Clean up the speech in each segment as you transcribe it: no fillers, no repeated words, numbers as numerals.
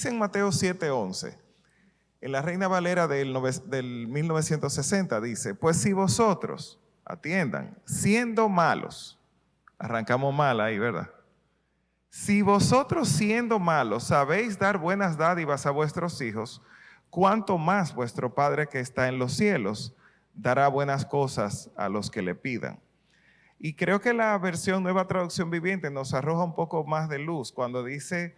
Dice en Mateo 7:11, en la Reina Valera del 1960 dice, pues si vosotros, atiendan, siendo malos, arrancamos mal ahí, ¿verdad? Si vosotros siendo malos sabéis dar buenas dádivas a vuestros hijos, cuánto más vuestro Padre que está en los cielos dará buenas cosas a los que le pidan. Y creo que la versión Nueva Traducción Viviente nos arroja un poco más de luz cuando dice,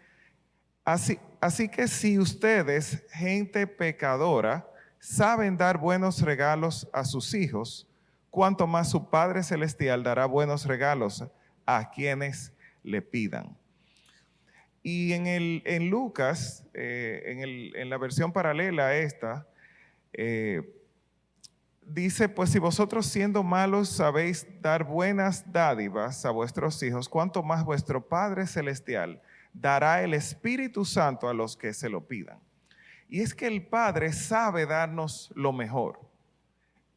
así que si ustedes, gente pecadora, saben dar buenos regalos a sus hijos, cuánto más su Padre Celestial dará buenos regalos a quienes le pidan. Y en Lucas, en la versión paralela a esta, dice, pues si vosotros siendo malos sabéis dar buenas dádivas a vuestros hijos, cuánto más vuestro Padre Celestial dará el Espíritu Santo a los que se lo pidan. Y es que el Padre sabe darnos lo mejor.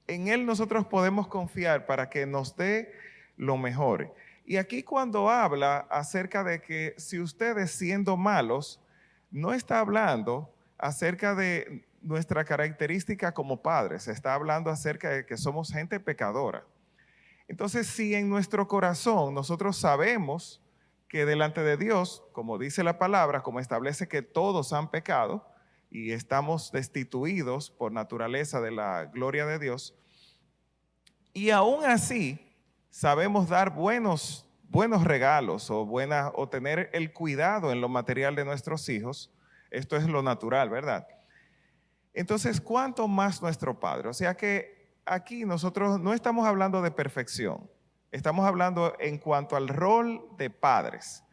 En Él nosotros podemos confiar para que nos dé lo mejor. Y aquí cuando habla acerca de que si ustedes siendo malos, no está hablando acerca de nuestra característica como padres, está hablando acerca de que somos gente pecadora. Entonces, si en nuestro corazón nosotros sabemos que delante de Dios, como dice la palabra, como establece que todos han pecado y estamos destituidos por naturaleza de la gloria de Dios, y aún así sabemos dar buenos regalos o tener el cuidado en lo material de nuestros hijos, esto es lo natural, ¿verdad? Entonces, ¿cuánto más nuestro Padre? O sea que aquí nosotros no estamos hablando de perfección, estamos hablando en cuanto al rol de padres.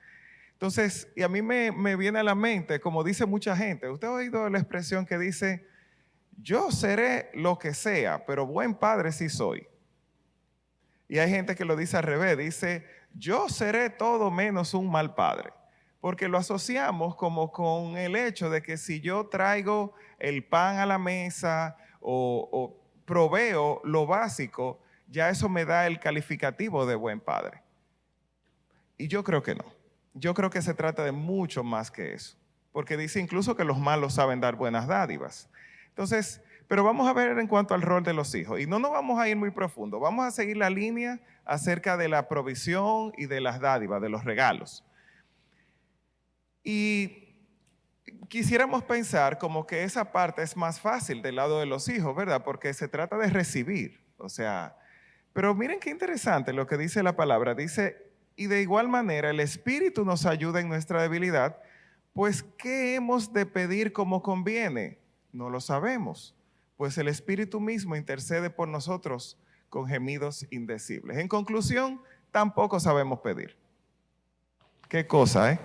Entonces, y a mí me viene a la mente, como dice mucha gente, usted ha oído la expresión que dice, yo seré lo que sea, pero buen padre sí soy. Y hay gente que lo dice al revés, dice, yo seré todo menos un mal padre. Porque lo asociamos como con el hecho de que si yo traigo el pan a la mesa o proveo lo básico, ya eso me da el calificativo de buen padre. Y yo creo que no. Yo creo que se trata de mucho más que eso. Porque dice incluso que los malos saben dar buenas dádivas. Entonces, pero vamos a ver en cuanto al rol de los hijos. Y no nos vamos a ir muy profundo. Vamos a seguir la línea acerca de la provisión y de las dádivas, de los regalos. Y quisiéramos pensar como que esa parte es más fácil del lado de los hijos, ¿verdad? Porque se trata de recibir. O sea, pero miren qué interesante lo que dice la palabra. Dice, y de igual manera el Espíritu nos ayuda en nuestra debilidad, pues ¿qué hemos de pedir como conviene? No lo sabemos. Pues el Espíritu mismo intercede por nosotros con gemidos indecibles. En conclusión, tampoco sabemos pedir. ¿Qué cosa, eh?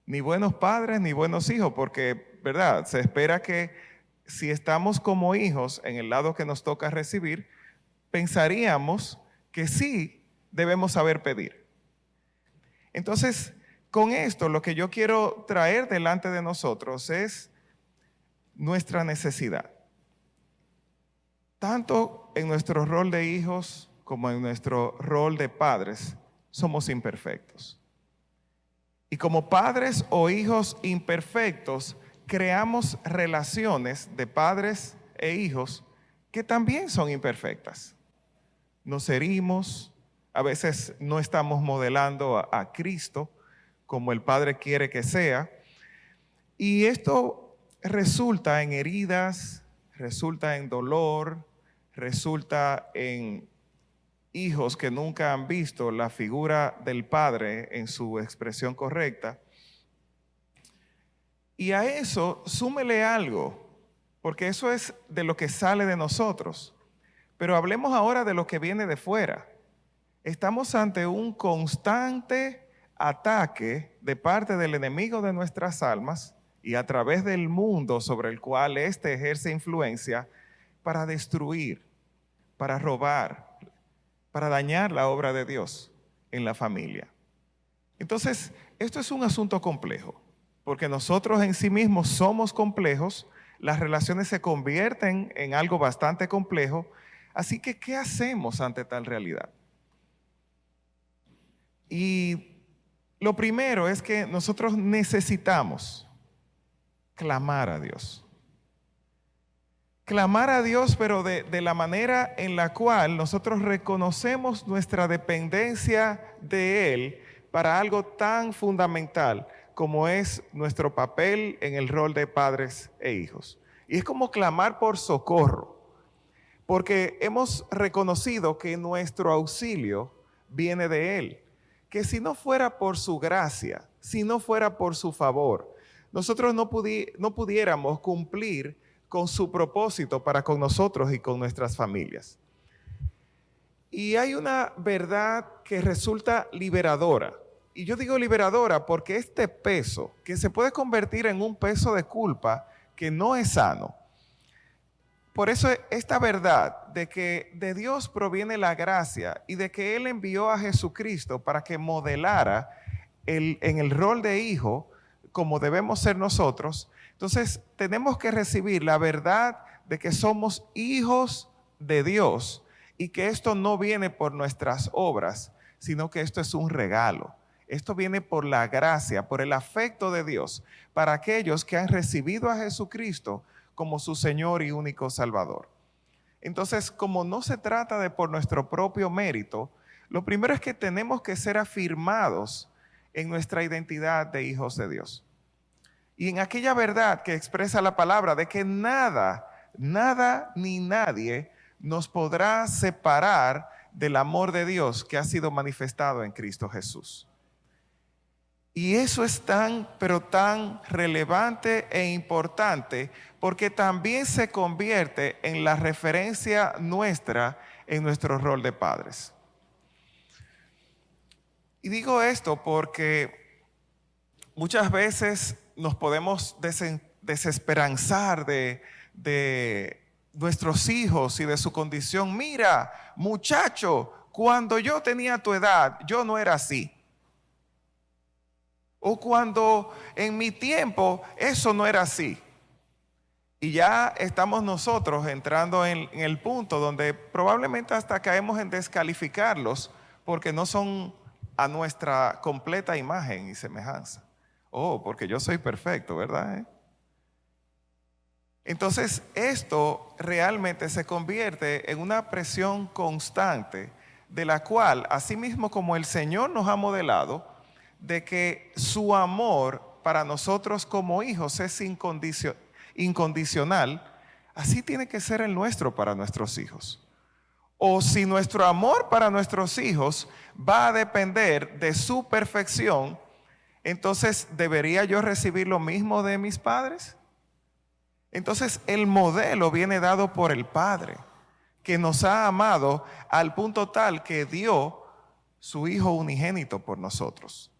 Ni buenos padres ni buenos hijos, porque, ¿verdad? Se espera que si estamos como hijos en el lado que nos toca recibir, pensaríamos que sí debemos saber pedir. Entonces, con esto lo que yo quiero traer delante de nosotros es nuestra necesidad. Tanto en nuestro rol de hijos como en nuestro rol de padres, somos imperfectos. Y como padres o hijos imperfectos, creamos relaciones de padres e hijos que también son imperfectas. Nos herimos, a veces no estamos modelando a Cristo como el Padre quiere que sea. Y esto resulta en heridas, resulta en dolor, resulta en hijos que nunca han visto la figura del Padre en su expresión correcta. Y a eso súmele algo, porque eso es de lo que sale de nosotros. Pero hablemos ahora de lo que viene de fuera. Estamos ante un constante ataque de parte del enemigo de nuestras almas y a través del mundo sobre el cual éste ejerce influencia para destruir, para robar, para dañar la obra de Dios en la familia. Entonces, esto es un asunto complejo, porque nosotros en sí mismos somos complejos, las relaciones se convierten en algo bastante complejo, así que ¿qué hacemos ante tal realidad? Y lo primero es que nosotros necesitamos clamar a Dios. Clamar a Dios, pero de la manera en la cual nosotros reconocemos nuestra dependencia de Él para algo tan fundamental como es nuestro papel en el rol de padres e hijos. Y es como clamar por socorro, porque hemos reconocido que nuestro auxilio viene de Él, que si no fuera por su gracia, si no fuera por su favor, nosotros no pudiéramos cumplir con su propósito para con nosotros y con nuestras familias. Y hay una verdad que resulta liberadora. Y yo digo liberadora porque este peso, que se puede convertir en un peso de culpa que no es sano. Por eso esta verdad de que de Dios proviene la gracia y de que Él envió a Jesucristo para que modelara en el rol de hijo como debemos ser nosotros. Entonces tenemos que recibir la verdad de que somos hijos de Dios y que esto no viene por nuestras obras, sino que esto es un regalo. Esto viene por la gracia, por el afecto de Dios para aquellos que han recibido a Jesucristo como su Señor y único Salvador. Entonces, como no se trata de por nuestro propio mérito, lo primero es que tenemos que ser afirmados en nuestra identidad de hijos de Dios. Y en aquella verdad que expresa la palabra de que nada ni nadie nos podrá separar del amor de Dios que ha sido manifestado en Cristo Jesús. Y eso es pero tan relevante e importante porque también se convierte en la referencia nuestra en nuestro rol de padres. Y digo esto porque muchas veces nos podemos desesperanzar de nuestros hijos y de su condición. Mira, muchacho, cuando yo tenía tu edad, yo no era así. O cuando en mi tiempo eso no era así. Y ya estamos nosotros entrando en el punto donde probablemente hasta caemos en descalificarlos porque no son a nuestra completa imagen y semejanza. Oh, porque yo soy perfecto, ¿verdad? Entonces esto realmente se convierte en una presión constante de la cual, así mismo como el Señor nos ha modelado, de que su amor para nosotros como hijos es incondicional, así tiene que ser el nuestro para nuestros hijos. O si nuestro amor para nuestros hijos va a depender de su perfección, entonces ¿debería yo recibir lo mismo de mis padres? Entonces el modelo viene dado por el Padre, que nos ha amado al punto tal que dio su Hijo unigénito por nosotros.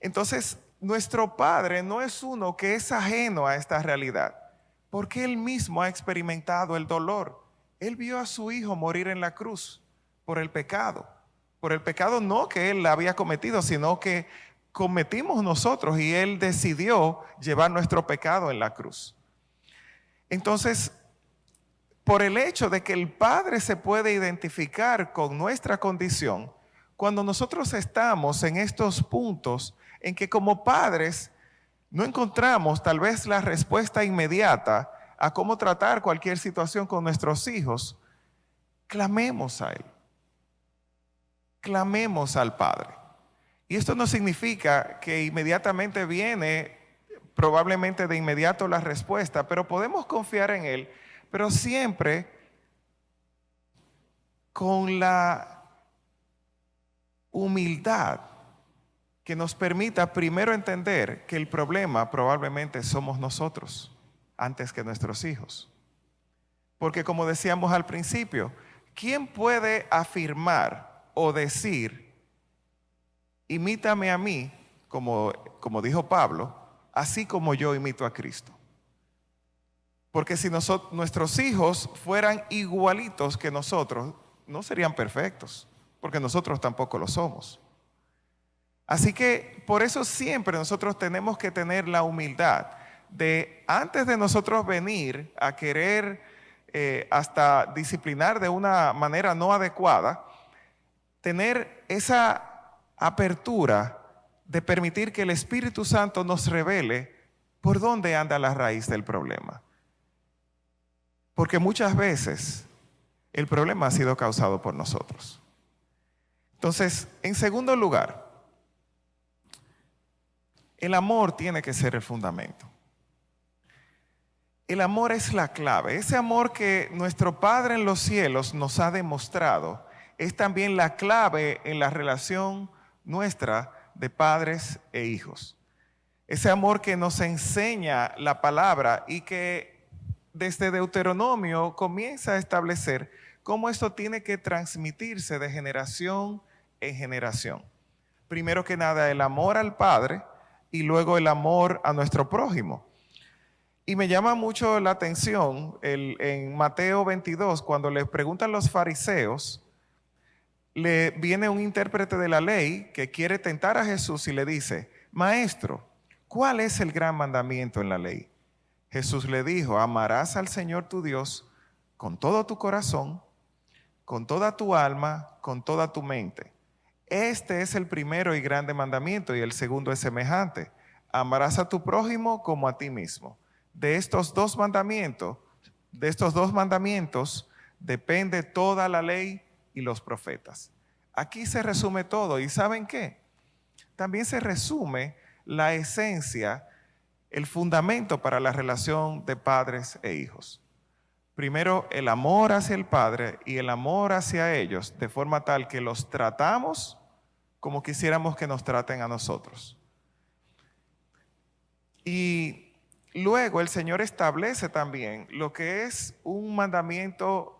Entonces, nuestro Padre no es uno que es ajeno a esta realidad, porque Él mismo ha experimentado el dolor. Él vio a su Hijo morir en la cruz por el pecado no que Él había cometido, sino que cometimos nosotros y Él decidió llevar nuestro pecado en la cruz. Entonces, por el hecho de que el Padre se puede identificar con nuestra condición, cuando nosotros estamos en estos puntos en que como padres no encontramos tal vez la respuesta inmediata a cómo tratar cualquier situación con nuestros hijos, clamemos a Él. Clamemos al Padre. Y esto no significa que inmediatamente viene, probablemente de inmediato la respuesta, pero podemos confiar en Él, pero siempre con la humildad que nos permita primero entender que el problema probablemente somos nosotros antes que nuestros hijos. Porque como decíamos al principio, ¿quién puede afirmar o decir, imítame a mí, como dijo Pablo, así como yo imito a Cristo? Porque si nuestros hijos fueran igualitos que nosotros, no serían perfectos, porque nosotros tampoco lo somos. Así que por eso siempre nosotros tenemos que tener la humildad de, antes de nosotros venir a querer hasta disciplinar de una manera no adecuada, tener esa apertura de permitir que el Espíritu Santo nos revele ¿Por dónde anda la raíz del problema? Porque muchas veces el problema ha sido causado por nosotros. Entonces, en segundo lugar, el amor tiene que ser el fundamento. El amor es la clave. Ese amor que nuestro Padre en los cielos nos ha demostrado es también la clave en la relación nuestra de padres e hijos. Ese amor que nos enseña la palabra y que desde Deuteronomio comienza a establecer cómo esto tiene que transmitirse de generación en generación. Primero que nada, el amor al Padre y luego el amor a nuestro prójimo. Y me llama mucho la atención en Mateo 22, cuando le preguntan los fariseos, le viene un intérprete de la ley que quiere tentar a Jesús y le dice: Maestro, ¿cuál es el gran mandamiento en la ley? Jesús le dijo: amarás al Señor tu Dios con todo tu corazón, con toda tu alma, con toda tu mente. Este es el primero y grande mandamiento, y el segundo es semejante: amarás a tu prójimo como a ti mismo. De estos dos mandamientos depende toda la ley y los profetas. Aquí se resume todo. ¿Y saben qué? También se resume la esencia, el fundamento para la relación de padres e hijos. Primero, el amor hacia el Padre y el amor hacia ellos, de forma tal que los tratamos como quisiéramos que nos traten a nosotros. Y luego el Señor establece también lo que es un mandamiento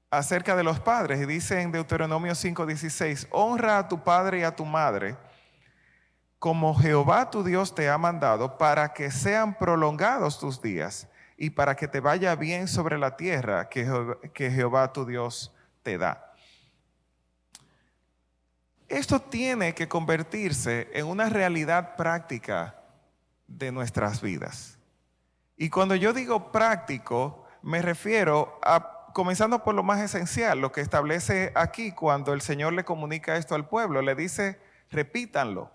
acerca de los padres, y dice en Deuteronomio 5:16: honra a tu padre y a tu madre, como Jehová tu Dios te ha mandado, para que sean prolongados tus días y para que te vaya bien sobre la tierra que Jehová tu Dios te da. Esto tiene que convertirse en una realidad práctica de nuestras vidas. Y cuando yo digo práctico, me refiero a, comenzando por lo más esencial, lo que establece aquí cuando el Señor le comunica esto al pueblo. Le dice: repítanlo,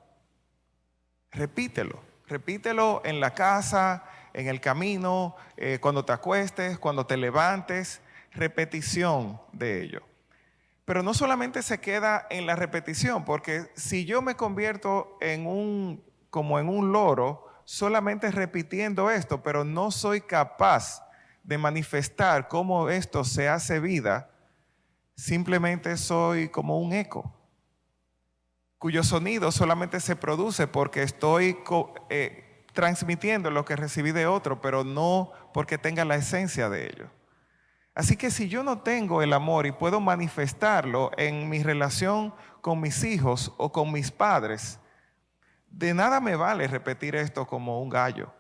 repítelo en la casa, en el camino, cuando te acuestes, cuando te levantes, repetición de ello. Pero no solamente se queda en la repetición, porque si yo me convierto como en un loro, solamente repitiendo esto, pero no soy capaz de manifestar cómo esto se hace vida, simplemente soy como un eco, cuyo sonido solamente se produce porque estoy transmitiendo lo que recibí de otro, pero no porque tenga la esencia de ello. Así que si yo no tengo el amor y puedo manifestarlo en mi relación con mis hijos o con mis padres, de nada me vale repetir esto como un gallo.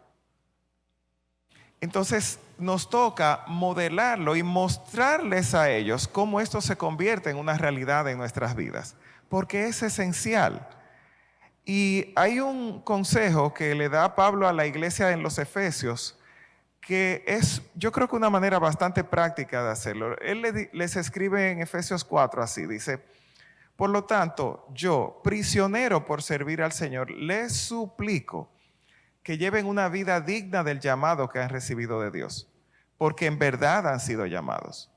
Entonces nos toca modelarlo y mostrarles a ellos cómo esto se convierte en una realidad en nuestras vidas, porque es esencial. Y hay un consejo que le da Pablo a la iglesia en los Efesios, que es, yo creo que una manera bastante práctica de hacerlo. Él les escribe en Efesios 4 así, dice: por lo tanto, yo, prisionero por servir al Señor, les suplico que lleven una vida digna del llamado que han recibido de Dios, porque en verdad han sido llamados.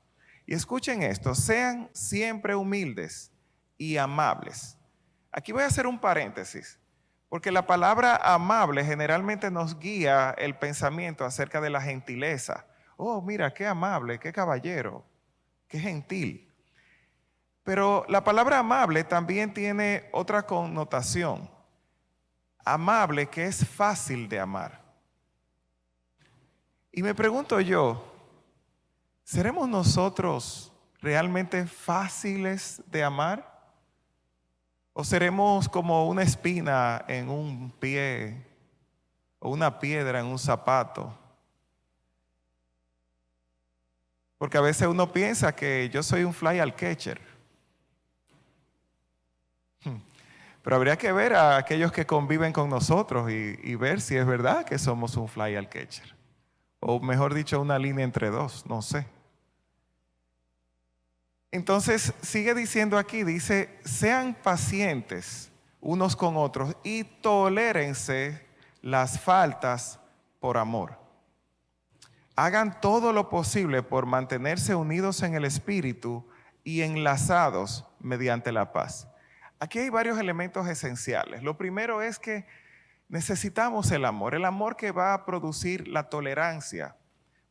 Y escuchen esto: sean siempre humildes y amables. Aquí voy a hacer un paréntesis, porque la palabra amable generalmente nos guía el pensamiento acerca de la gentileza. Oh, mira, qué amable, qué caballero, qué gentil. Pero la palabra amable también tiene otra connotación. Amable, que es fácil de amar. Y me pregunto yo, ¿seremos nosotros realmente fáciles de amar? ¿O seremos como una espina en un pie o una piedra en un zapato? Porque a veces uno piensa que yo soy un fly al catcher. Pero habría que ver a aquellos que conviven con nosotros y ver si es verdad que somos un fly al catcher. O mejor dicho, una línea entre dos, no sé. Entonces sigue diciendo aquí, dice: sean pacientes unos con otros y tolérense las faltas por amor. Hagan todo lo posible por mantenerse unidos en el Espíritu y enlazados mediante la paz. Aquí hay varios elementos esenciales. Lo primero es que necesitamos el amor que va a producir la tolerancia.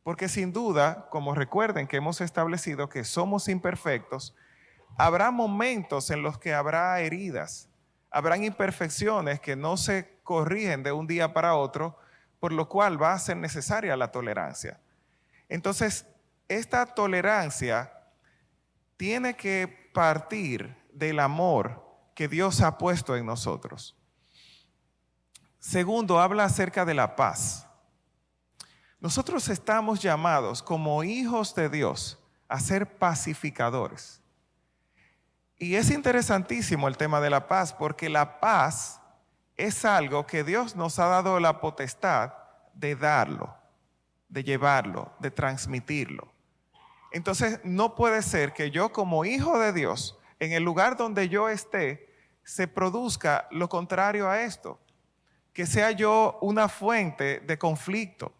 Porque sin duda, como recuerden que hemos establecido que somos imperfectos, habrá momentos en los que habrá heridas, habrán imperfecciones que no se corrigen de un día para otro, por lo cual va a ser necesaria la tolerancia. Entonces, esta tolerancia tiene que partir del amor que Dios ha puesto en nosotros. Segundo, habla acerca de la paz. Nosotros estamos llamados como hijos de Dios a ser pacificadores. Y es interesantísimo el tema de la paz, porque la paz es algo que Dios nos ha dado la potestad de darlo, de llevarlo, de transmitirlo. Entonces no puede ser que yo como hijo de Dios, en el lugar donde yo esté, se produzca lo contrario a esto, que sea yo una fuente de conflicto,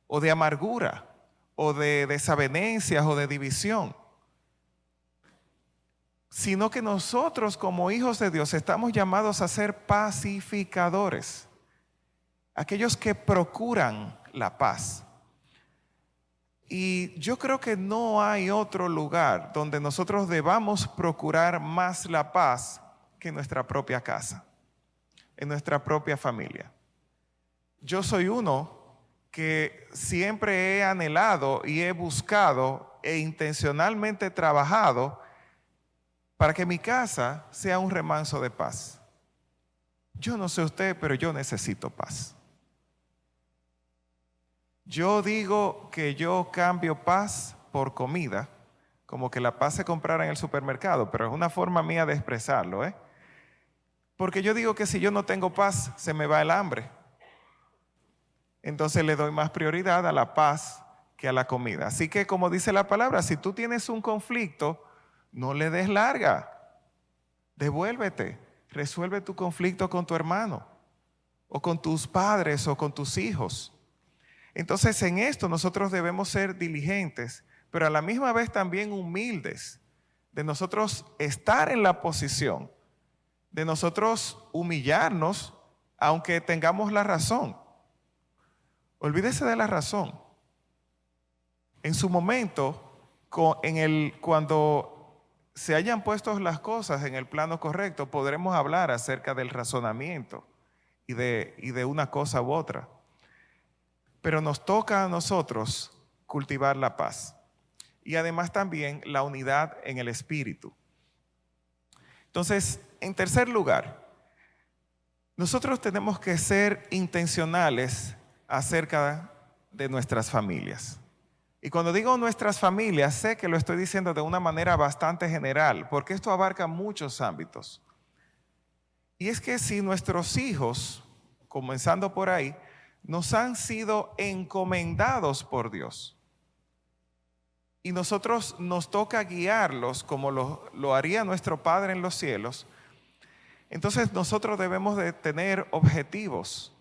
o de amargura, o de desavenencias, o de división. Sino que nosotros como hijos de Dios estamos llamados a ser pacificadores, aquellos que procuran la paz. Y yo creo que no hay otro lugar donde nosotros debamos procurar más la paz que en nuestra propia casa, en nuestra propia familia. Yo soy uno que siempre he anhelado y he buscado e intencionalmente trabajado para que mi casa sea un remanso de paz. Yo no sé usted, pero yo necesito paz. Yo digo que yo cambio paz por comida, como que la paz se comprara en el supermercado, pero es una forma mía de expresarlo, ¿eh? Porque yo digo que si yo no tengo paz, se me va el hambre. Entonces le doy más prioridad a la paz que a la comida. Así que, como dice la palabra, si tú tienes un conflicto, no le des larga. Devuélvete, resuelve tu conflicto con tu hermano, o con tus padres, o con tus hijos. Entonces, en esto nosotros debemos ser diligentes, pero a la misma vez también humildes, de nosotros estar en la posición, de nosotros humillarnos, aunque tengamos la razón. Olvídese de la razón. En su momento, cuando se hayan puesto las cosas en el plano correcto, podremos hablar acerca del razonamiento y de una cosa u otra. Pero nos toca a nosotros cultivar la paz y además también la unidad en el espíritu. Entonces, en tercer lugar, nosotros tenemos que ser intencionales acerca de nuestras familias. Y cuando digo nuestras familias, sé que lo estoy diciendo de una manera bastante general, porque esto abarca muchos ámbitos. Y es que si nuestros hijos, comenzando por ahí, nos han sido encomendados por Dios, y nosotros nos toca guiarlos como lo haría nuestro Padre en los cielos, entonces nosotros debemos de tener objetivos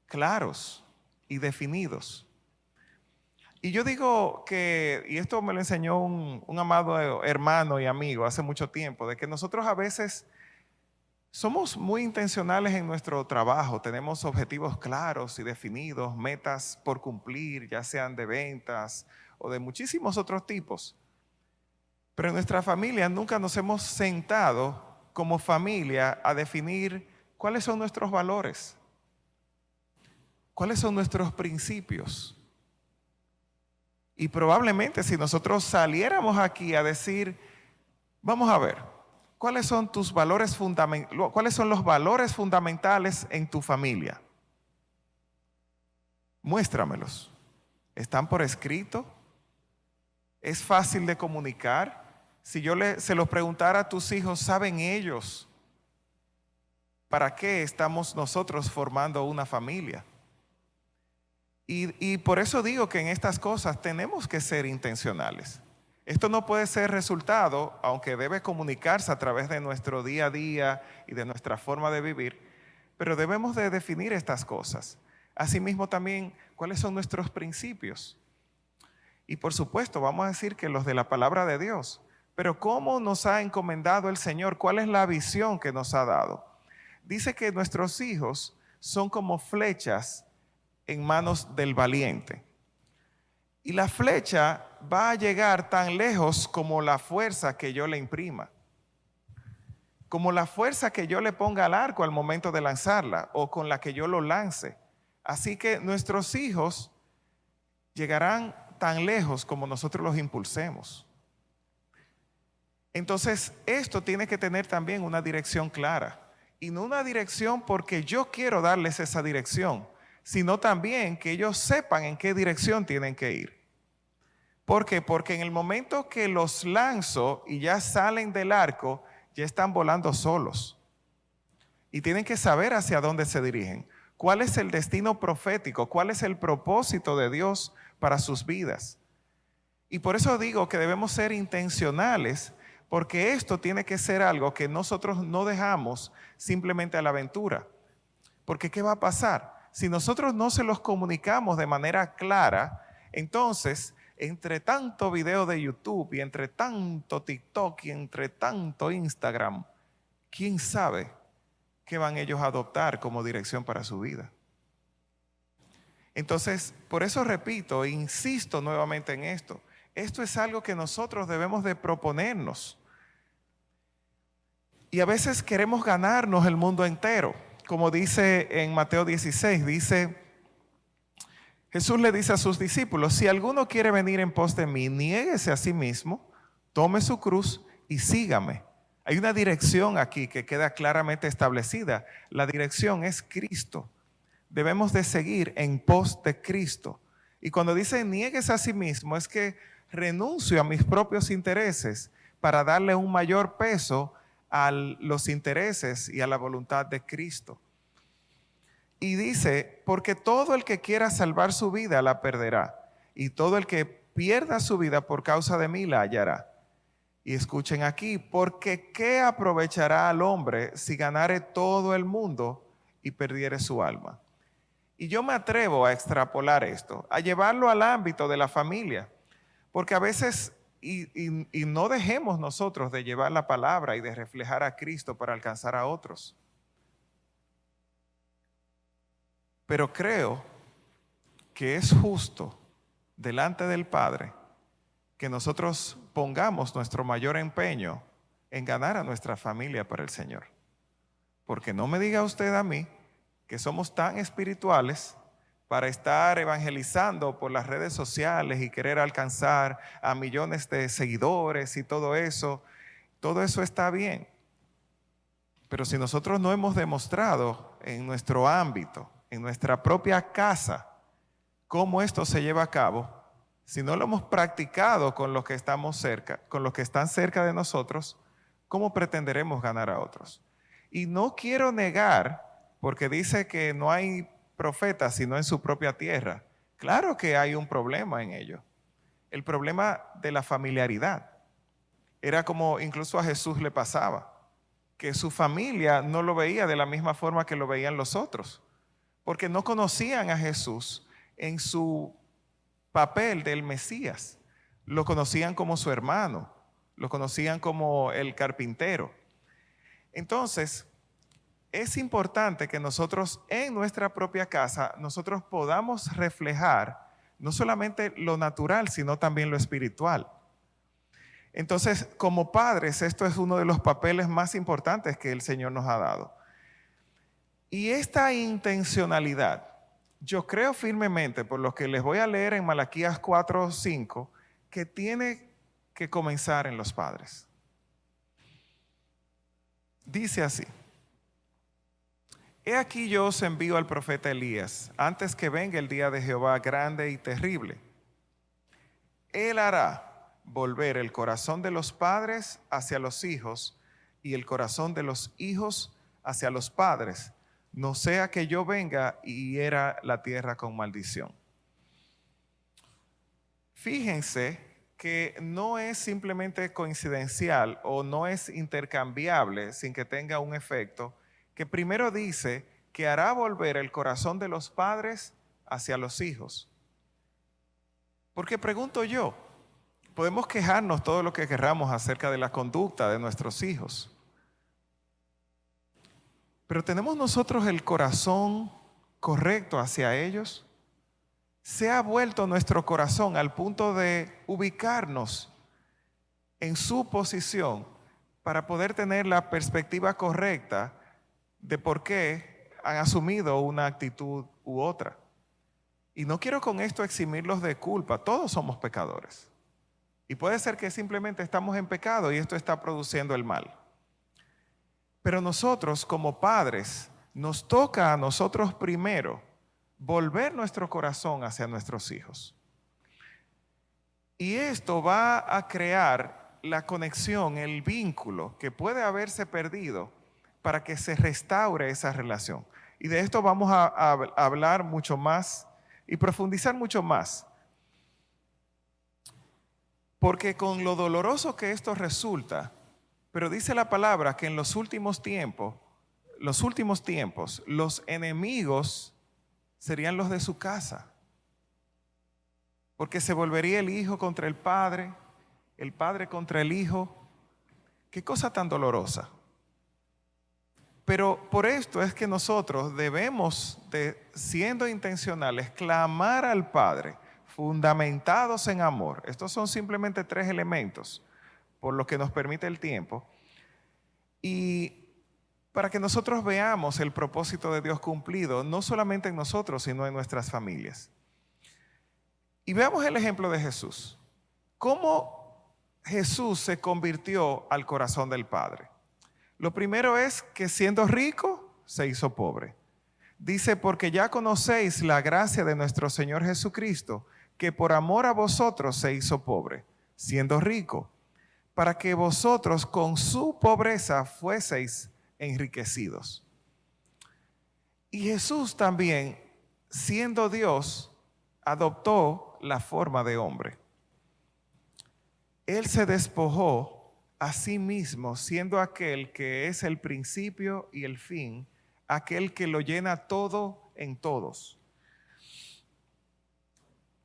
claros y definidos. Y yo digo que, y esto me lo enseñó un amado hermano y amigo hace mucho tiempo, de que nosotros a veces somos muy intencionales en nuestro trabajo, tenemos objetivos claros y definidos, metas por cumplir, ya sean de ventas o de muchísimos otros tipos. Pero en nuestra familia nunca nos hemos sentado como familia a definir cuáles son nuestros valores, cuáles son nuestros principios. Y probablemente si nosotros saliéramos aquí a decir, vamos a ver, ¿cuáles son tus valores fundamentales? ¿Cuáles son los valores fundamentales en tu familia? Muéstramelos. ¿Están por escrito? ¿Es fácil de comunicar? Si yo se los preguntara a tus hijos, ¿saben ellos para qué estamos nosotros formando una familia? Y por eso digo que en estas cosas tenemos que ser intencionales. Esto no puede ser resultado, aunque debe comunicarse a través de nuestro día a día y de nuestra forma de vivir, pero debemos de definir estas cosas. Asimismo también, ¿cuáles son nuestros principios? Y por supuesto, vamos a decir que los de la palabra de Dios. Pero ¿cómo nos ha encomendado el Señor? ¿Cuál es la visión que nos ha dado? Dice que nuestros hijos son como flechas en manos del valiente. Y la flecha va a llegar tan lejos como la fuerza que yo le imprima, como la fuerza que yo le ponga al arco al momento de lanzarla o con la que yo lo lance. Así que nuestros hijos llegarán tan lejos como nosotros los impulsemos. Entonces, esto tiene que tener también una dirección clara. Y no una dirección porque yo quiero darles esa dirección, sino también que ellos sepan en qué dirección tienen que ir. ¿Por qué? Porque en el momento que los lanzo y ya salen del arco, ya están volando solos. Y tienen que saber hacia dónde se dirigen. ¿Cuál es el destino profético? ¿Cuál es el propósito de Dios para sus vidas? Y por eso digo que debemos ser intencionales, porque esto tiene que ser algo que nosotros no dejamos simplemente a la aventura. Porque ¿qué va a pasar? Si nosotros no se los comunicamos de manera clara, entonces, entre tanto video de YouTube y entre tanto TikTok y entre tanto Instagram, ¿quién sabe qué van ellos a adoptar como dirección para su vida? Entonces, por eso repito e insisto nuevamente en esto. Esto es algo que nosotros debemos de proponernos. Y a veces queremos ganarnos el mundo entero. Como dice en Mateo 16, Jesús le dice a sus discípulos, si alguno quiere venir en pos de mí, niéguese a sí mismo, tome su cruz y sígame. Hay una dirección aquí que queda claramente establecida. La dirección es Cristo. Debemos de seguir en pos de Cristo. Y cuando dice niéguese a sí mismo, es que renuncio a mis propios intereses para darle un mayor peso a los intereses y a la voluntad de Cristo. Y dice, porque todo el que quiera salvar su vida la perderá, y todo el que pierda su vida por causa de mí la hallará. Y escuchen aquí, porque ¿qué aprovechará al hombre si ganare todo el mundo y perdiere su alma? Y yo me atrevo a extrapolar esto, a llevarlo al ámbito de la familia, porque a veces, y no dejemos nosotros de llevar la palabra y de reflejar a Cristo para alcanzar a otros. Pero creo que es justo delante del Padre que nosotros pongamos nuestro mayor empeño en ganar a nuestra familia para el Señor. Porque no me diga usted a mí que somos tan espirituales para estar evangelizando por las redes sociales y querer alcanzar a millones de seguidores y todo eso está bien. Pero si nosotros no hemos demostrado en nuestro ámbito, en nuestra propia casa, cómo esto se lleva a cabo, si no lo hemos practicado con los que estamos cerca, con los que están cerca de nosotros, ¿cómo pretenderemos ganar a otros? Y no quiero negar, porque dice que no hay profetas sino en su propia tierra. Claro que hay un problema en ello. El problema de la familiaridad. Era como incluso a Jesús le pasaba, que su familia no lo veía de la misma forma que lo veían los otros, porque no conocían a Jesús en su papel del Mesías. Lo conocían como su hermano, lo conocían como el carpintero. Entonces, es importante que nosotros en nuestra propia casa, nosotros podamos reflejar no solamente lo natural, sino también lo espiritual. Entonces, como padres, esto es uno de los papeles más importantes que el Señor nos ha dado. Y esta intencionalidad, yo creo firmemente, por lo que les voy a leer en Malaquías 4:5, que tiene que comenzar en los padres. Dice así: He aquí yo os envío al profeta Elías, antes que venga el día de Jehová grande y terrible. Él hará volver el corazón de los padres hacia los hijos y el corazón de los hijos hacia los padres, no sea que yo venga y hiera la tierra con maldición. Fíjense que no es simplemente coincidencial o no es intercambiable sin que tenga un efecto, que primero dice que hará volver el corazón de los padres hacia los hijos. Porque pregunto yo, podemos quejarnos todo lo que querramos acerca de la conducta de nuestros hijos, pero ¿tenemos nosotros el corazón correcto hacia ellos? ¿Se ha vuelto nuestro corazón al punto de ubicarnos en su posición para poder tener la perspectiva correcta de por qué han asumido una actitud u otra? Y no quiero con esto eximirlos de culpa, todos somos pecadores. Y puede ser que simplemente estamos en pecado y esto está produciendo el mal. Pero nosotros como padres, nos toca a nosotros primero volver nuestro corazón hacia nuestros hijos. Y esto va a crear la conexión, el vínculo que puede haberse perdido para que se restaure esa relación. Y de esto vamos a hablar mucho más y profundizar mucho más. Porque con lo doloroso que esto resulta, pero dice la palabra que en los últimos tiempos, los enemigos serían los de su casa. Porque se volvería el hijo contra el padre contra el hijo. Qué cosa tan dolorosa. Pero por esto es que nosotros debemos, siendo intencionales, clamar al Padre, fundamentados en amor. Estos son simplemente 3 elementos, por lo que nos permite el tiempo. Y para que nosotros veamos el propósito de Dios cumplido, no solamente en nosotros, sino en nuestras familias. Y veamos el ejemplo de Jesús. ¿Cómo Jesús se convirtió al corazón del Padre? Lo primero es que siendo rico, se hizo pobre. Dice, porque ya conocéis la gracia de nuestro Señor Jesucristo, que por amor a vosotros se hizo pobre, siendo rico, para que vosotros con su pobreza fueseis enriquecidos. Y Jesús también, siendo Dios, adoptó la forma de hombre. Él se despojó a sí mismo, siendo aquel que es el principio y el fin, aquel que lo llena todo en todos.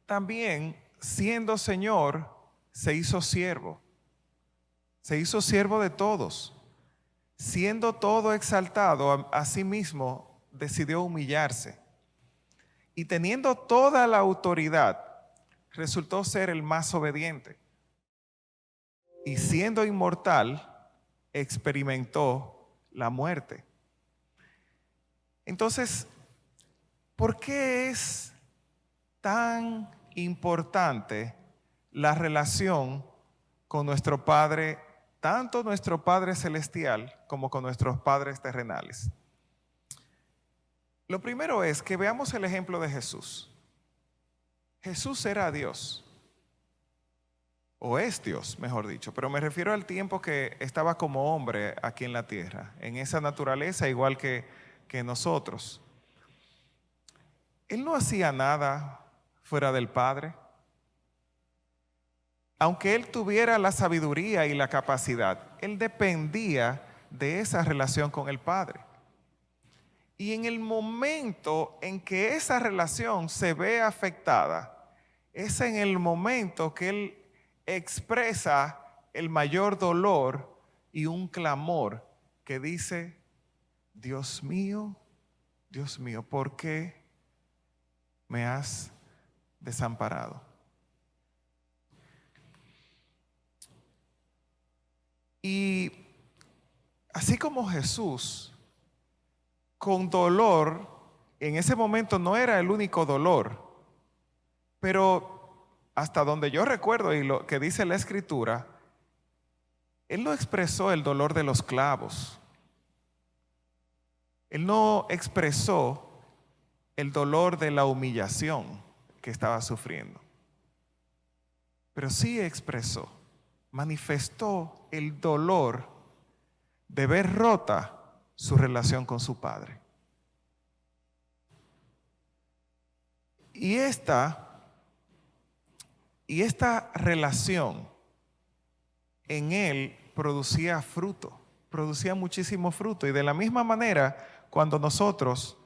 También, siendo Señor, se hizo siervo de todos. Siendo todo exaltado, a sí mismo decidió humillarse. Y teniendo toda la autoridad, resultó ser el más obediente. Y siendo inmortal, experimentó la muerte. Entonces, ¿por qué es tan importante la relación con nuestro Padre, tanto nuestro Padre celestial como con nuestros padres terrenales? Lo primero es que veamos el ejemplo de Jesús. Jesús era Dios. O es Dios, mejor dicho, pero me refiero al tiempo que estaba como hombre aquí en la tierra, en esa naturaleza igual que nosotros. Él no hacía nada fuera del Padre. Aunque él tuviera la sabiduría y la capacidad, él dependía de esa relación con el Padre. Y en el momento en que esa relación se ve afectada, es en el momento que él expresa el mayor dolor y un clamor que dice, Dios mío, ¿por qué me has desamparado? Y así como Jesús, con dolor, en ese momento no era el único dolor, pero hasta donde yo recuerdo y lo que dice la Escritura, Él no expresó el dolor de los clavos. Él no expresó el dolor de la humillación que estaba sufriendo. Pero sí expresó, manifestó el dolor de ver rota su relación con su Padre. Y esta relación en él producía fruto, producía muchísimo fruto. Y de la misma manera, cuando nosotros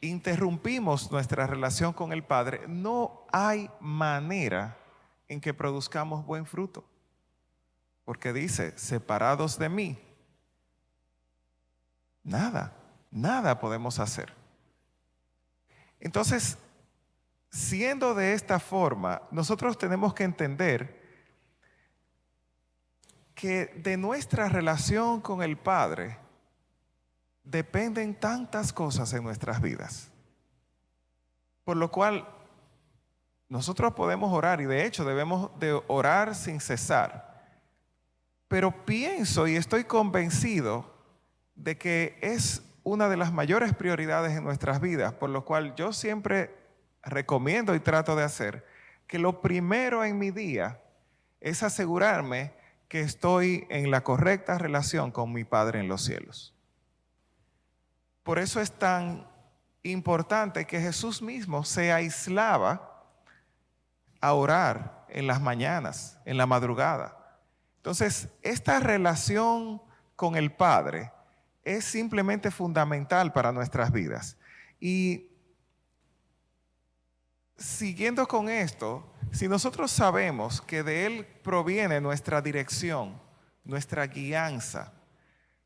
interrumpimos nuestra relación con el Padre, no hay manera en que produzcamos buen fruto. Porque dice, separados de mí, nada podemos hacer. Entonces, siendo de esta forma, nosotros tenemos que entender que de nuestra relación con el Padre dependen tantas cosas en nuestras vidas. Por lo cual, nosotros podemos orar y de hecho debemos de orar sin cesar. Pero pienso y estoy convencido de que es una de las mayores prioridades en nuestras vidas, por lo cual yo siempre recomiendo y trato de hacer que lo primero en mi día es asegurarme que estoy en la correcta relación con mi Padre en los cielos. Por eso es tan importante que Jesús mismo se aislaba a orar en las mañanas, en la madrugada. Entonces, esta relación con el Padre es simplemente fundamental para nuestras vidas. Y siguiendo con esto, si nosotros sabemos que de Él proviene nuestra dirección, nuestra guianza,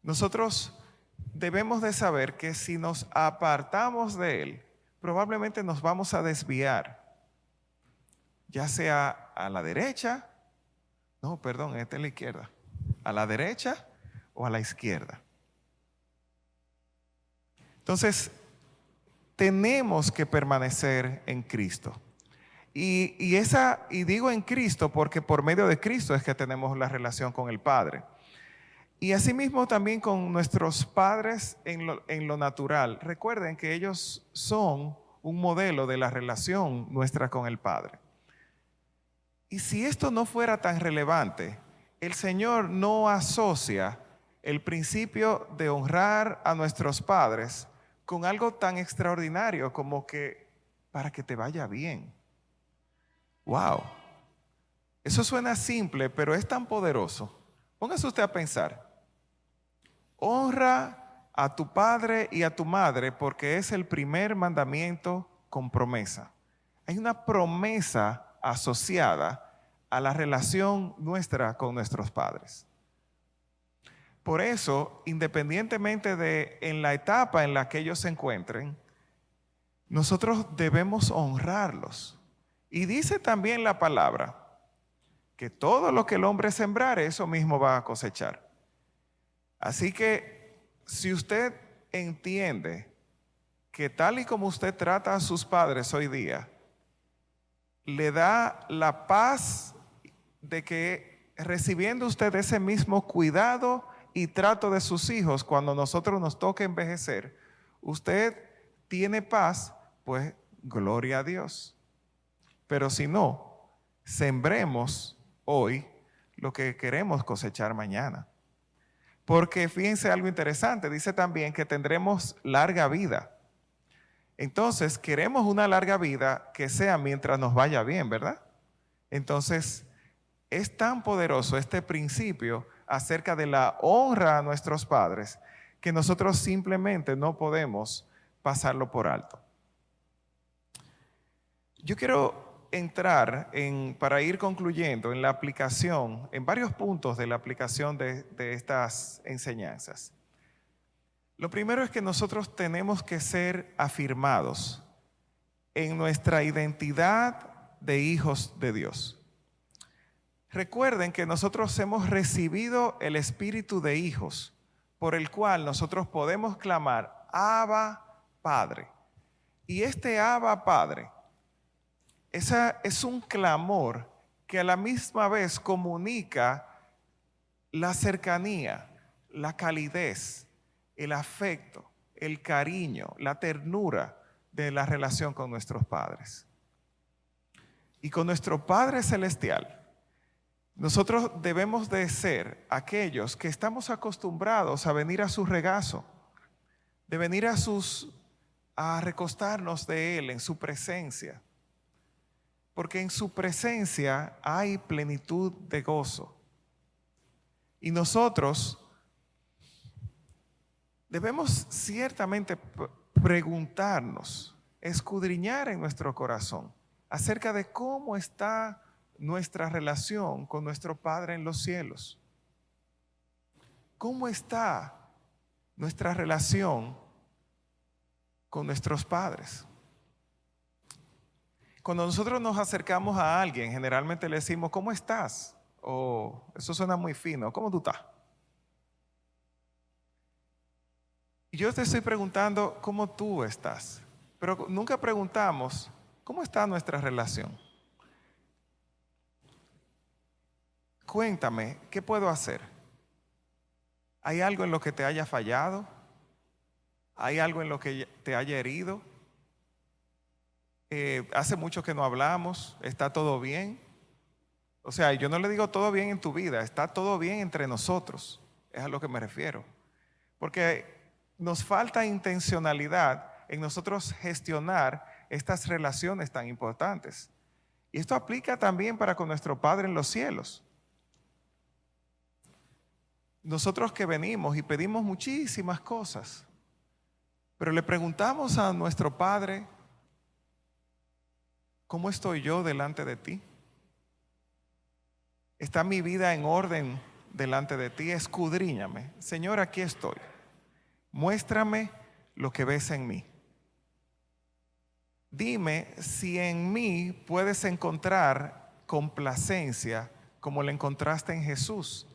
nosotros debemos de saber que si nos apartamos de Él, probablemente nos vamos a desviar, ya sea a la derecha, esta es la izquierda, a la derecha o a la izquierda. Entonces, tenemos que permanecer en Cristo. Y digo en Cristo porque por medio de Cristo es que tenemos la relación con el Padre. Y asimismo también con nuestros padres en lo natural. Recuerden que ellos son un modelo de la relación nuestra con el Padre. Y si esto no fuera tan relevante, el Señor no asocia el principio de honrar a nuestros padres con algo tan extraordinario como que para que te vaya bien. Wow. Eso suena simple, pero es tan poderoso. Póngase usted a pensar. Honra a tu padre y a tu madre porque es el primer mandamiento con promesa. Hay una promesa asociada a la relación nuestra con nuestros padres. Por eso, independientemente de en la etapa en la que ellos se encuentren, nosotros debemos honrarlos. Y dice también la palabra que todo lo que el hombre sembrare, eso mismo va a cosechar. Así que si usted entiende que tal y como usted trata a sus padres hoy día, le da la paz de que recibiendo usted ese mismo cuidado y trato de sus hijos cuando nosotros nos toque envejecer, usted tiene paz, pues gloria a Dios. Pero si no, sembremos hoy lo que queremos cosechar mañana. Porque fíjense algo interesante, dice también que tendremos larga vida. Entonces, queremos una larga vida que sea mientras nos vaya bien, ¿verdad? Entonces, es tan poderoso este principio acerca de la honra a nuestros padres que nosotros simplemente no podemos pasarlo por alto. Yo quiero entrar para ir concluyendo en la aplicación, en varios puntos de la aplicación de estas enseñanzas. Lo primero es que nosotros tenemos que ser afirmados en nuestra identidad de hijos de Dios. Recuerden que nosotros hemos recibido el espíritu de hijos, por el cual nosotros podemos clamar, Abba, Padre. Y este Abba, Padre, es un clamor que a la misma vez comunica la cercanía, la calidez, el afecto, el cariño, la ternura de la relación con nuestros padres. Y con nuestro Padre Celestial, nosotros debemos de ser aquellos que estamos acostumbrados a venir a su regazo, de venir a recostarnos de Él en su presencia. Porque en su presencia hay plenitud de gozo. Y nosotros debemos ciertamente preguntarnos, escudriñar en nuestro corazón acerca de cómo está nuestra relación con nuestro Padre en los cielos. ¿Cómo está nuestra relación con nuestros padres? Cuando nosotros nos acercamos a alguien, generalmente le decimos, ¿cómo estás? O eso suena muy fino, ¿cómo tú estás? Y yo te estoy preguntando cómo tú estás, pero nunca preguntamos cómo está nuestra relación. Cuéntame, ¿qué puedo hacer? ¿Hay algo en lo que te haya fallado? ¿Hay algo en lo que te haya herido? Hace mucho que no hablamos, ¿está todo bien? O sea, yo no le digo todo bien en tu vida, está todo bien entre nosotros, es a lo que me refiero. Porque nos falta intencionalidad en nosotros gestionar estas relaciones tan importantes. Y esto aplica también para con nuestro Padre en los cielos. Nosotros que venimos y pedimos muchísimas cosas, pero le preguntamos a nuestro Padre, ¿cómo estoy yo delante de ti? ¿Está mi vida en orden delante de ti? Escudriñame. Señor, aquí estoy. Muéstrame lo que ves en mí. Dime si en mí puedes encontrar complacencia como la encontraste en Jesús,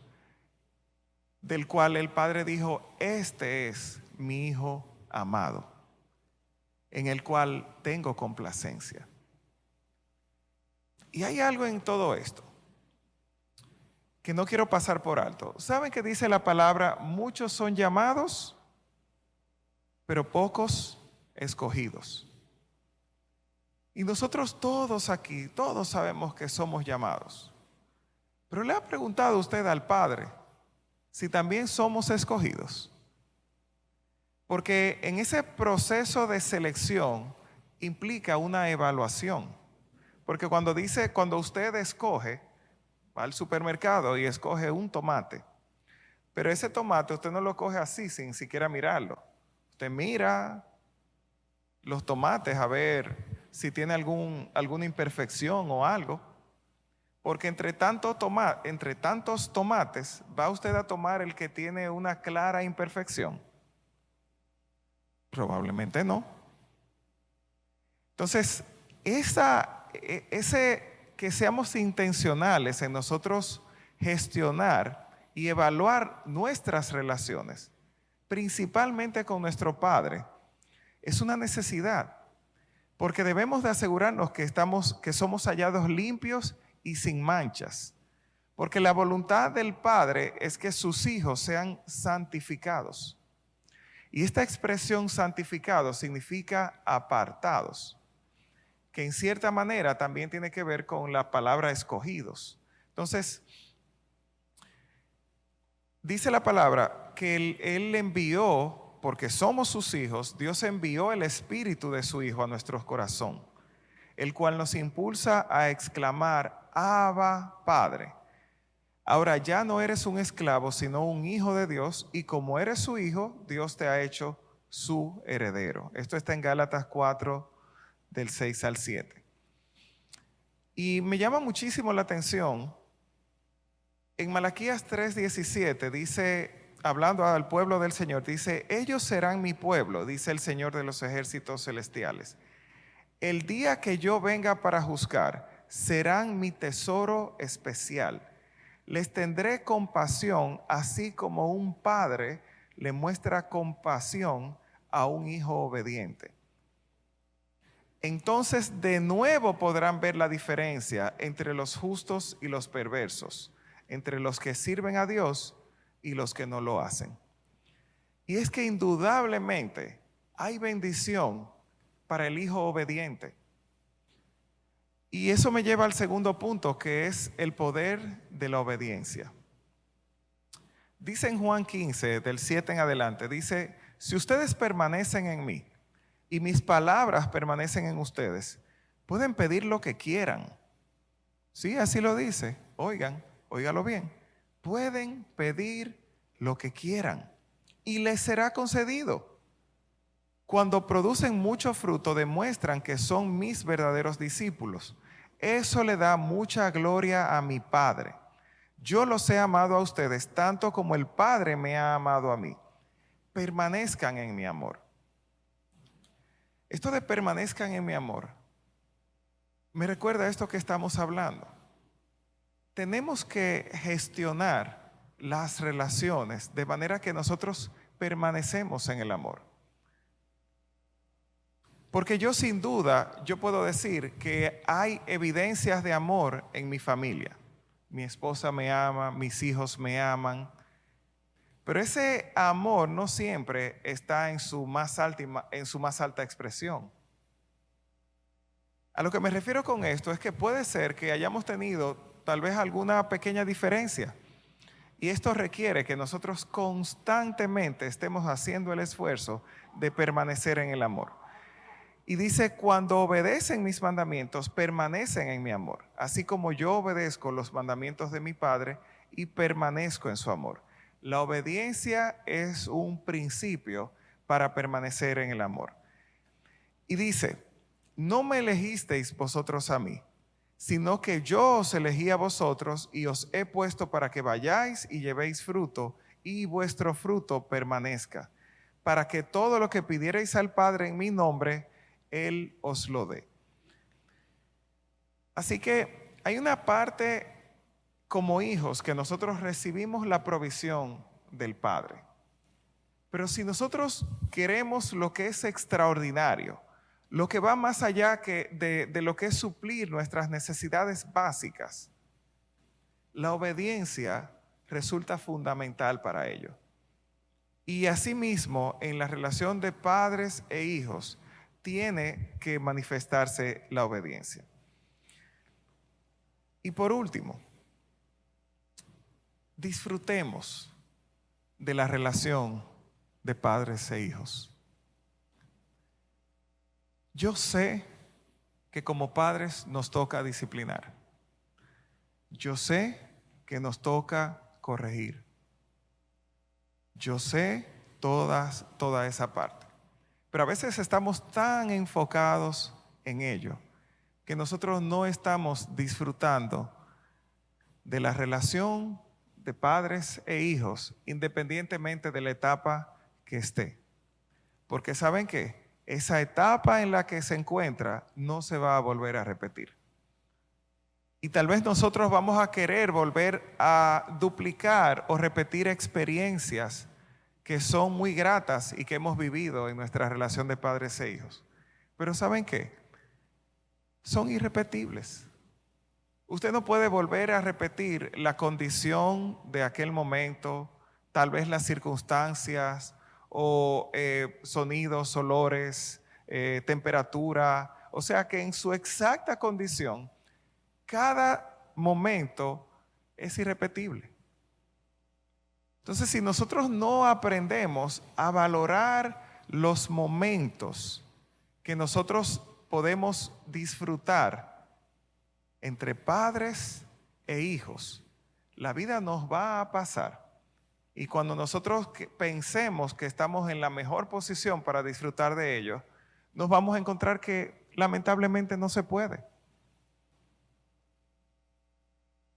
del cual el Padre dijo, este es mi Hijo amado, en el cual tengo complacencia. Y hay algo en todo esto que no quiero pasar por alto. ¿Saben qué dice la palabra? Muchos son llamados, pero pocos escogidos. Y nosotros todos aquí, todos sabemos que somos llamados. Pero ¿le ha preguntado usted al Padre si también somos escogidos? Porque en ese proceso de selección implica una evaluación. Porque cuando usted escoge, va al supermercado y escoge un tomate, pero ese tomate usted no lo coge así sin siquiera mirarlo. Usted mira los tomates a ver si tiene alguna imperfección o algo, porque entre tantos tomates va usted a tomar el que tiene una clara imperfección. Probablemente no. Entonces, que seamos intencionales en nosotros gestionar y evaluar nuestras relaciones, principalmente con nuestro Padre, es una necesidad, porque debemos de asegurarnos que somos hallados limpios y sin manchas, porque la voluntad del Padre es que sus hijos sean santificados. Y esta expresión santificados significa apartados, que en cierta manera también tiene que ver con la palabra escogidos. Entonces, dice la palabra que Él envió, porque somos sus hijos, Dios envió el Espíritu de su Hijo a nuestro corazón, el cual nos impulsa a exclamar, Abba, Padre. Ahora ya no eres un esclavo, sino un hijo de Dios, y como eres su hijo, Dios te ha hecho su heredero. Esto está en Gálatas 4, del 6 al 7. Y me llama muchísimo la atención, en Malaquías 3:17 dice, hablando al pueblo del Señor, dice, ellos serán mi pueblo, dice el Señor de los ejércitos celestiales. El día que yo venga para juzgar, serán mi tesoro especial. Les tendré compasión, así como un padre le muestra compasión a un hijo obediente. Entonces de nuevo podrán ver la diferencia entre los justos y los perversos, entre los que sirven a Dios y los que no lo hacen. Y es que indudablemente hay bendición para el hijo obediente. Y eso me lleva al segundo punto, que es el poder de la obediencia. Dice en Juan 15, del 7 en adelante, dice, si ustedes permanecen en mí y mis palabras permanecen en ustedes, pueden pedir lo que quieran. Sí, así lo dice. Óigalo bien. Pueden pedir lo que quieran y les será concedido. Cuando producen mucho fruto, demuestran que son mis verdaderos discípulos. Eso le da mucha gloria a mi Padre. Yo los he amado a ustedes tanto como el Padre me ha amado a mí. Permanezcan en mi amor. Esto de permanezcan en mi amor me recuerda a esto que estamos hablando. Tenemos que gestionar las relaciones de manera que nosotros permanecemos en el amor. Porque yo sin duda, yo puedo decir que hay evidencias de amor en mi familia. Mi esposa me ama, mis hijos me aman. Pero ese amor no siempre está en su más alta expresión. A lo que me refiero con esto es que puede ser que hayamos tenido tal vez alguna pequeña diferencia. Y esto requiere que nosotros constantemente estemos haciendo el esfuerzo de permanecer en el amor. Y dice, cuando obedecen mis mandamientos, permanecen en mi amor, así como yo obedezco los mandamientos de mi Padre y permanezco en su amor. La obediencia es un principio para permanecer en el amor. Y dice, no me elegisteis vosotros a mí, sino que yo os elegí a vosotros y os he puesto para que vayáis y llevéis fruto y vuestro fruto permanezca, para que todo lo que pidierais al Padre en mi nombre, Él os lo dé. Así que hay una parte como hijos que nosotros recibimos la provisión del Padre. Pero si nosotros queremos lo que es extraordinario, lo que va más allá de lo que es suplir nuestras necesidades básicas, la obediencia resulta fundamental para ello. Y asimismo, en la relación de padres e hijos, tiene que manifestarse la obediencia. Y por último, disfrutemos de la relación de padres e hijos. Yo sé que como padres nos toca disciplinar. Yo sé que nos toca corregir. Yo sé toda esa parte. Pero a veces estamos tan enfocados en ello que nosotros no estamos disfrutando de la relación de padres e hijos, independientemente de la etapa que esté. Porque ¿saben qué? Esa etapa en la que se encuentra no se va a volver a repetir. Y tal vez nosotros vamos a querer volver a duplicar o repetir experiencias que son muy gratas y que hemos vivido en nuestra relación de padres e hijos. Pero ¿saben qué? Son irrepetibles. Usted no puede volver a repetir la condición de aquel momento, tal vez las circunstancias o sonidos, olores, temperatura. O sea que en su exacta condición, cada momento es irrepetible. Entonces, si nosotros no aprendemos a valorar los momentos que nosotros podemos disfrutar entre padres e hijos, la vida nos va a pasar. Y cuando nosotros pensemos que estamos en la mejor posición para disfrutar de ello, nos vamos a encontrar que lamentablemente no se puede.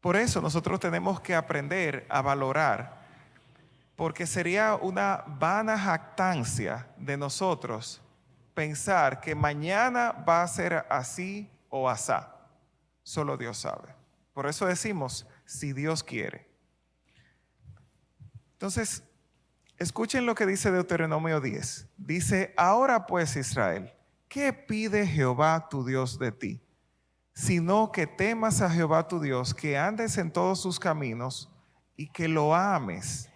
Por eso nosotros tenemos que aprender a valorar, porque sería una vana jactancia de nosotros pensar que mañana va a ser así o asá. Solo Dios sabe. Por eso decimos, si Dios quiere. Entonces, escuchen lo que dice Deuteronomio 10. Dice, ahora pues Israel, ¿qué pide Jehová tu Dios de ti? Sino que temas a Jehová tu Dios, que andes en todos sus caminos y que lo ames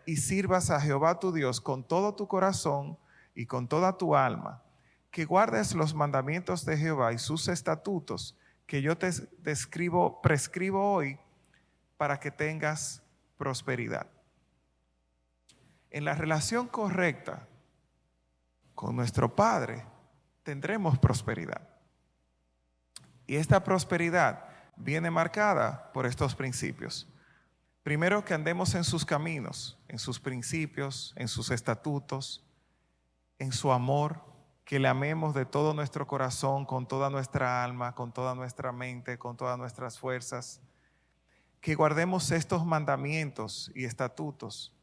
y sirvas a Jehová tu Dios con todo tu corazón y con toda tu alma, que guardes los mandamientos de Jehová y sus estatutos que yo te prescribo hoy para que tengas prosperidad. En la relación correcta con nuestro Padre tendremos prosperidad. Y esta prosperidad viene marcada por estos principios. Primero, que andemos en sus caminos, en sus principios, en sus estatutos. en su amor, que le amemos de todo nuestro corazón, con toda nuestra alma, con toda nuestra mente, con todas nuestras fuerzas, que guardemos estos mandamientos y estatutos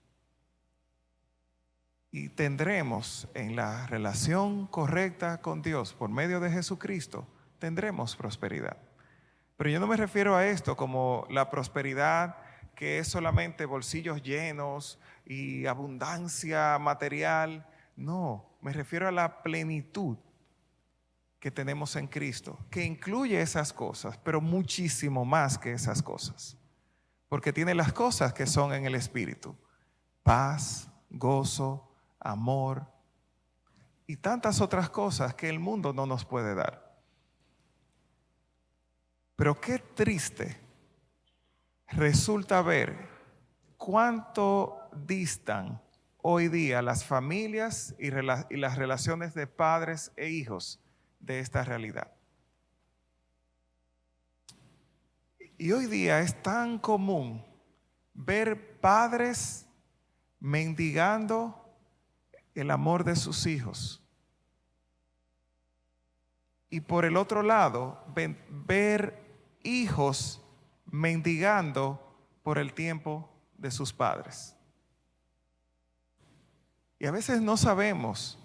y tendremos en la relación correcta con Dios por medio de Jesucristo, tendremos prosperidad. Pero yo no me refiero a esto como la prosperidad que es solamente bolsillos llenos y abundancia material. No, me refiero a la plenitud que tenemos en Cristo, que incluye esas cosas, pero muchísimo más que esas cosas. Porque tiene las cosas que son en el Espíritu: paz, gozo, amor y tantas otras cosas que el mundo no nos puede dar. Pero qué triste resulta ver cuánto distan hoy día las familias y las relaciones de padres e hijos de esta realidad. Y hoy día es tan común ver padres mendigando el amor de sus hijos. Y por el otro lado, ver hijos mendigando por el tiempo de sus padres. Y a veces no sabemos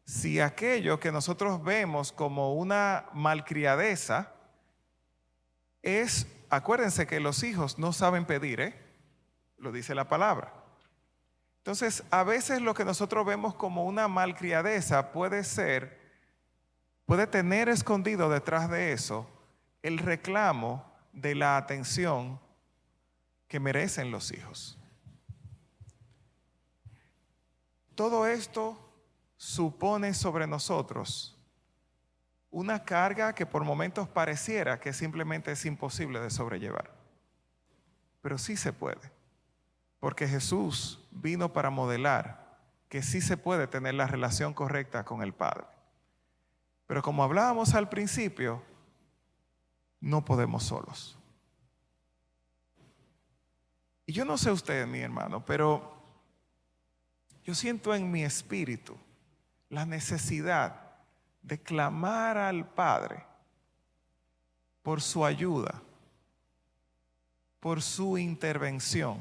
si aquello que nosotros vemos como una malcriadeza es, acuérdense que los hijos no saben pedir, lo dice la palabra. Entonces, a veces lo que nosotros vemos como una malcriadeza puede tener escondido detrás de eso el reclamo de la atención que merecen los hijos. Todo esto supone sobre nosotros una carga que por momentos pareciera que simplemente es imposible de sobrellevar. Pero sí se puede, porque Jesús vino para modelar que sí se puede tener la relación correcta con el Padre. Pero como hablábamos al principio, no podemos solos. Y yo no sé usted, mi hermano, pero yo siento en mi espíritu la necesidad de clamar al Padre por su ayuda, por su intervención,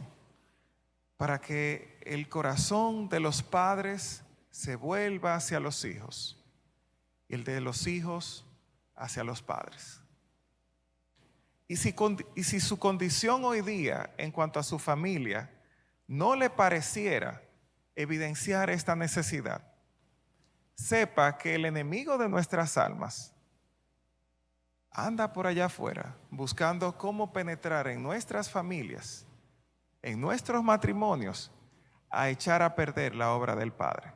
para que el corazón de los padres se vuelva hacia los hijos y el de los hijos hacia los padres. Y si su condición hoy día en cuanto a su familia no le pareciera evidenciar esta necesidad, sepa que el enemigo de nuestras almas anda por allá afuera buscando cómo penetrar en nuestras familias, en nuestros matrimonios, a echar a perder la obra del Padre.